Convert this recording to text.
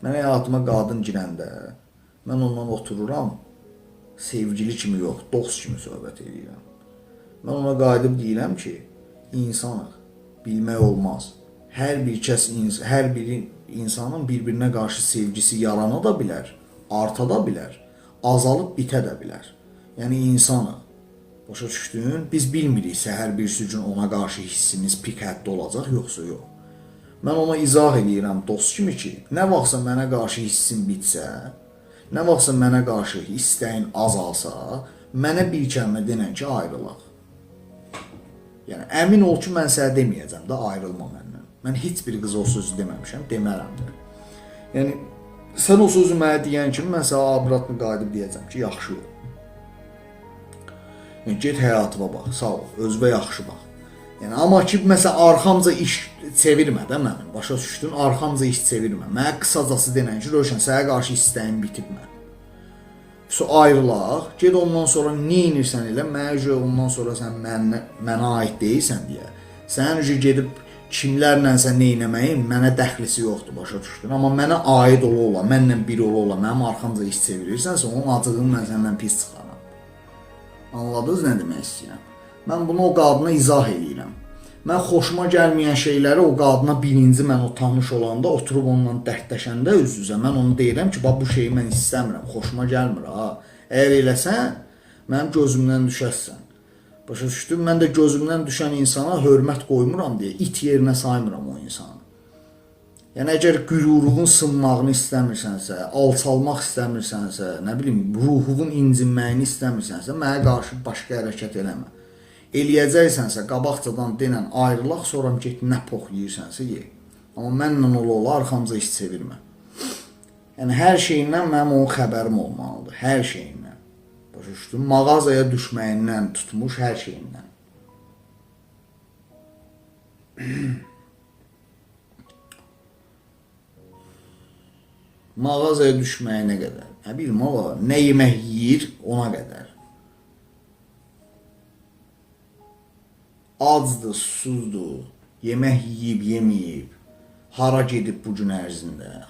Mənə həyatıma qadın girəndə mən ondan otururam, sevgili kimi yox, dost kimi söhbət edirəm. Mən ona qayıdıb deyirəm ki, insanıq, bilmək olmaz. Hər bir insanın bir-birinə qarşı sevgisi yarana da bilər, arta da bilər, azalıb bitə də bilər. Yəni insanıq. Başa düşdün? Biz bilmiriksə hər birisi üçün ona qarşı hissimiz pik həddə olacaq, yoxsa yox. Mən ona izah edirəm dost kimi ki, nə vaxtsa mənə qarşı hissim bitsə, nə vaxtsa mənə qarşı istəyin azalsa, mənə bir kəlmə denən ki, ayrılaq. Yəni, əmin ol ki, mən sənə deməyəcəm də ayrılma məndən. Mən heç bir qıza o sözü deməmişəm, demərəm də. Yəni, sən o sözü mənə deyən kimi, mən sənə abratını qayıdıb deyəcəm ki, yaxşı ol. Yəni, get həyatıma bax, sağ ol, özünə yaxşı bax. Yəni, amma ki, məsələn, arxamca iş çevirmə də mənim, başa düşdün, arxamca iş çevirmə. Mənə qısacası denən ki, Rövşən, sənə qarşı istəyim bitib mən. Ayrılaq, ged ondan sonra nə inirsən elə, mənə ondan sonra sən mənə aid deyilsən deyə. Sənin gedib kimlərlənsə neynəməyin, mənə dəxlisi yoxdur, başa düşdün. Amma mənə aid ola, mənlə bir ola, mənim arxamca iş çevirirsənsə, onun acığını mən səndən pis çıxaram. Anladınız nə demək istəyirəm? Mən bunu o qadına izah edirəm. Mən xoşuma gəlməyən şeyləri o qadına birinci mən o tanış olanda, oturub onunla dərdləşəndə üz-üzə, mən onu deyirəm ki, bu şeyi mən istəmirəm, xoşuma gəlmir ha. Əgər eləsən, mənim gözümdən düşərsən. Başa düşdün? Mən də gözümdən düşən insana hörmət qoymuram deyə, it yerinə saymıram o insanı. Yəni, əgər qürurun sınmağını istəmirsənsə, alçalmaq istəmirsənsə, nə bilim, ruhunun incinməyini istəmirsənsə, mənə qarşı başqa hərəkət eləmə. Eləyəcəksənsə, qabaqcadan denən ayrılaq, sonra get nə pox yeyirsənsə ye. Amma mənlə ola arxamca iş çevirmə. Yəni, hər şeyindən mənim onun xəbərim olmalıdır, hər şeyindən. Başa düşdün? Mağazaya düşməyindən tutmuş hər şeyindən. Mağazaya düşməyinə qədər. Nə bilim, nə yemək yeyir, ona qədər. Acdır, susuzdur, yemək yeyib, yeməyib, hara gedib bu gün ərzində.